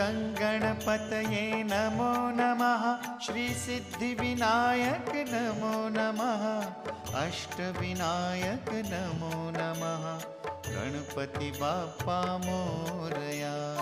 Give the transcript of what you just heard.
गणपतये नमो नमः। श्रीसिद्धिविनायक नमो नमः। अष्टविनायक नमो नमः। गणपति बाप्पा मोरया।